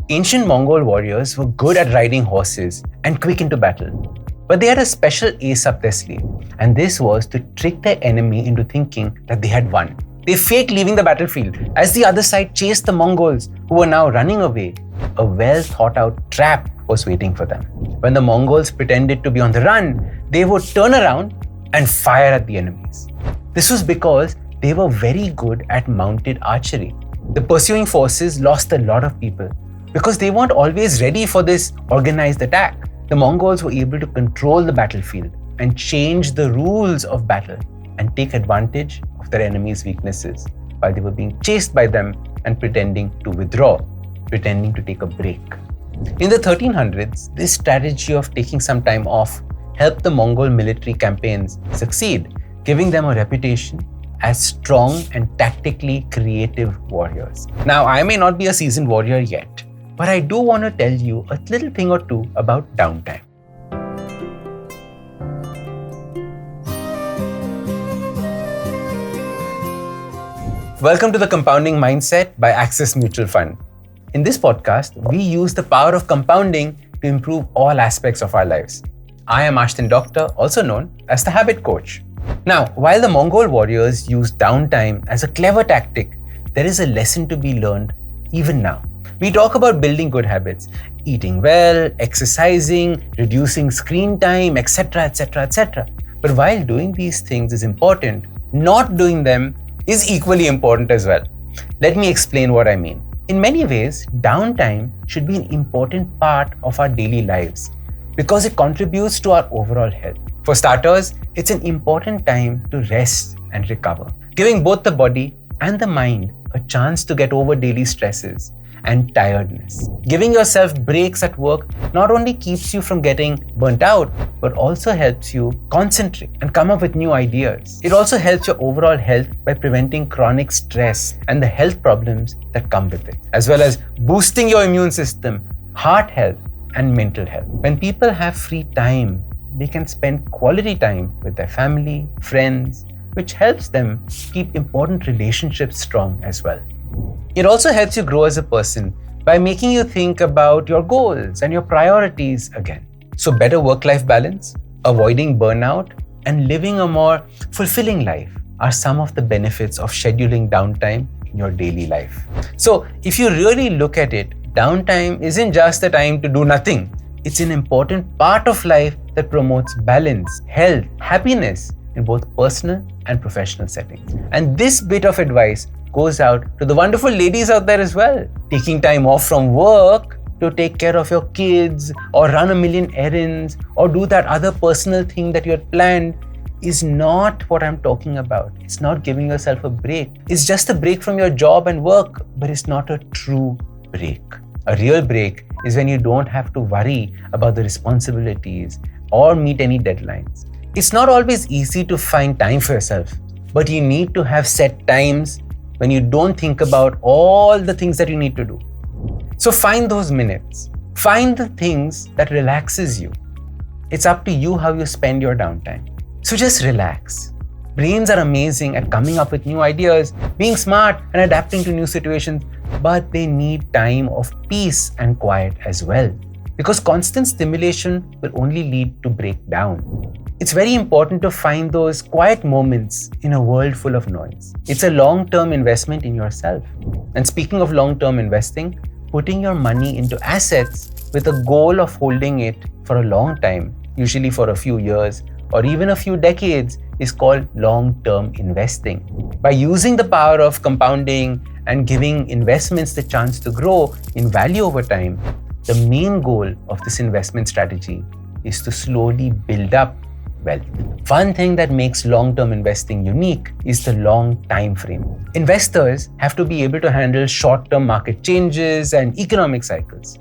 Ancient Mongol warriors were good at riding horses and quick into battle. But they had a special ace up their sleeve, and this was to trick their enemy into thinking that they had won. They faked leaving the battlefield as the other side chased the Mongols, who were now running away. A well-thought-out trap was waiting for them. When the Mongols pretended to be on the run, they would turn around and fire at the enemies. This was because they were very good at mounted archery. The pursuing forces lost a lot of people because they weren't always ready for this organized attack. The Mongols were able to control the battlefield and change the rules of battle and take advantage of their enemies' weaknesses while they were being chased by them and pretending to withdraw, pretending to take a break. In the 1300s, this strategy of taking some time off helped the Mongol military campaigns succeed, giving them a reputation as strong and tactically creative warriors. Now, I may not be a seasoned warrior yet, but I do want to tell you a little thing or two about downtime. Welcome to the Compounding Mindset by Axis Mutual Fund. In this podcast, we use the power of compounding to improve all aspects of our lives. I am Ashdin Doctor, also known as the Habit Coach. Now, while the Mongol warriors used downtime as a clever tactic, there is a lesson to be learned even now. We talk about building good habits, eating well, exercising, reducing screen time, etc., etc., etc. But while doing these things is important, not doing them is equally important as well. Let me explain what I mean. In many ways, downtime should be an important part of our daily lives because it contributes to our overall health. For starters, it's an important time to rest and recover, giving both the body and the mind a chance to get over daily stresses and tiredness. Giving yourself breaks at work not only keeps you from getting burnt out, but also helps you concentrate and come up with new ideas. It also helps your overall health by preventing chronic stress and the health problems that come with it, as well as boosting your immune system, heart health, and mental health. When people have free time, they can spend quality time with their family, friends, which helps them keep important relationships strong as well. It also helps you grow as a person by making you think about your goals and your priorities again. So better work-life balance, avoiding burnout, and living a more fulfilling life are some of the benefits of scheduling downtime in your daily life. So if you really look at it, downtime isn't just a time to do nothing. It's an important part of life that promotes balance, health, happiness in both personal and professional settings. And this bit of advice goes out to the wonderful ladies out there as well. Taking time off from work to take care of your kids or run a million errands or do that other personal thing that you had planned is not what I'm talking about. It's not giving yourself a break. It's just a break from your job and work, but it's not a true break. A real break is when you don't have to worry about the responsibilities or meet any deadlines. It's not always easy to find time for yourself, but you need to have set times when you don't think about all the things that you need to do. So find those minutes. Find the things that relaxes you. It's up to you how you spend your downtime. So just relax. Brains are amazing at coming up with new ideas, being smart and adapting to new situations, but they need time of peace and quiet as well. Because constant stimulation will only lead to breakdown. It's very important to find those quiet moments in a world full of noise. It's a long-term investment in yourself. And speaking of long-term investing, putting your money into assets with a goal of holding it for a long time, usually for a few years or even a few decades, is called long-term investing. By using the power of compounding and giving investments the chance to grow in value over time, the main goal of this investment strategy is to slowly build up wealth. One thing that makes long-term investing unique is the long time frame. Investors have to be able to handle short-term market changes and economic cycles.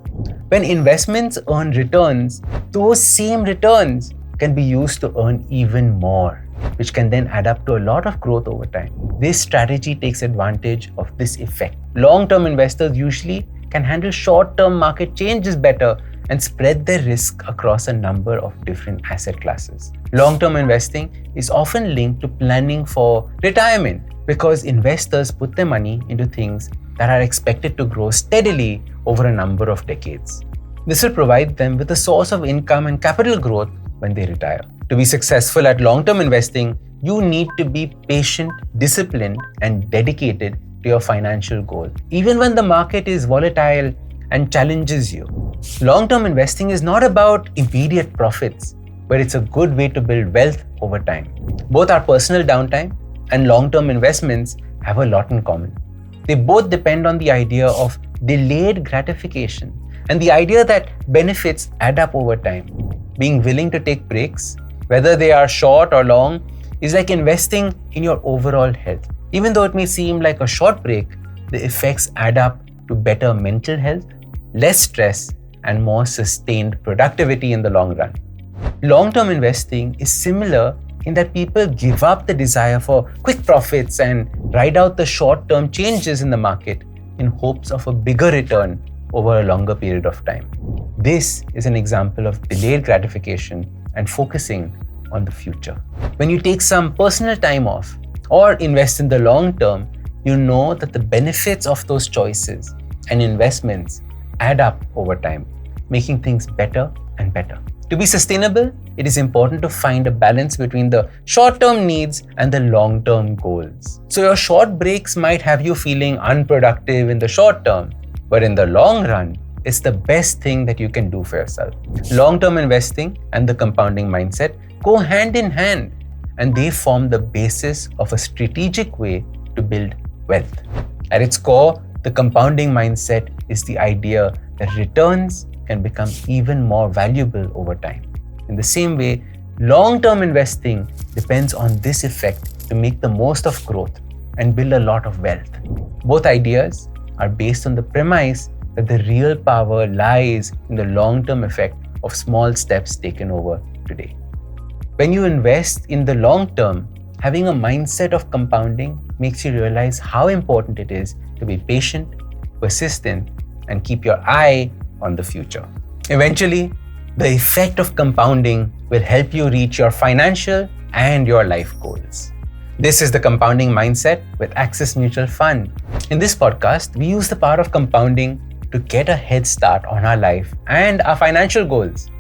When investments earn returns, those same returns can be used to earn even more, which can then add up to a lot of growth over time. This strategy takes advantage of this effect. Long-term investors usually can handle short-term market changes better and spread their risk across a number of different asset classes. Long-term investing is often linked to planning for retirement because investors put their money into things that are expected to grow steadily over a number of decades. This will provide them with a source of income and capital growth when they retire. To be successful at long-term investing, you need to be patient, disciplined, and dedicated to your financial goal, even when the market is volatile and challenges you. Long-term investing is not about immediate profits, but it's a good way to build wealth over time. Both our personal downtime and long-term investments have a lot in common. They both depend on the idea of delayed gratification and the idea that benefits add up over time. Being willing to take breaks, whether they are short or long, is like investing in your overall health. Even though it may seem like a short break, the effects add up to better mental health, less stress, and more sustained productivity in the long run. Long-term investing is similar in that people give up the desire for quick profits and ride out the short-term changes in the market in hopes of a bigger return over a longer period of time. This is an example of delayed gratification and focusing on the future. When you take some personal time off or invest in the long term, you know that the benefits of those choices and investments add up over time, making things better and better. To be sustainable, it is important to find a balance between the short-term needs and the long-term goals. So your short breaks might have you feeling unproductive in the short term, but in the long run, it's the best thing that you can do for yourself. Long-term investing and the compounding mindset go hand in hand, and they form the basis of a strategic way to build wealth. At its core, the compounding mindset is the idea that returns can become even more valuable over time. In the same way, long-term investing depends on this effect to make the most of growth and build a lot of wealth. Both ideas are based on the premise that the real power lies in the long-term effect of small steps taken over today. When you invest in the long term, having a mindset of compounding makes you realize how important it is to be patient, persistent, and keep your eye on the future. Eventually, the effect of compounding will help you reach your financial and your life goals. This is the Compounding Mindset with Axis Mutual Fund. In this podcast, we use the power of compounding to get a head start on our life and our financial goals.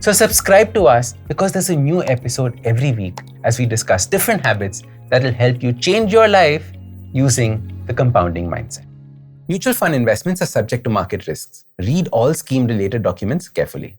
So subscribe to us because there's a new episode every week as we discuss different habits that will help you change your life using the compounding mindset. Mutual fund investments are subject to market risks. Read all scheme-related documents carefully.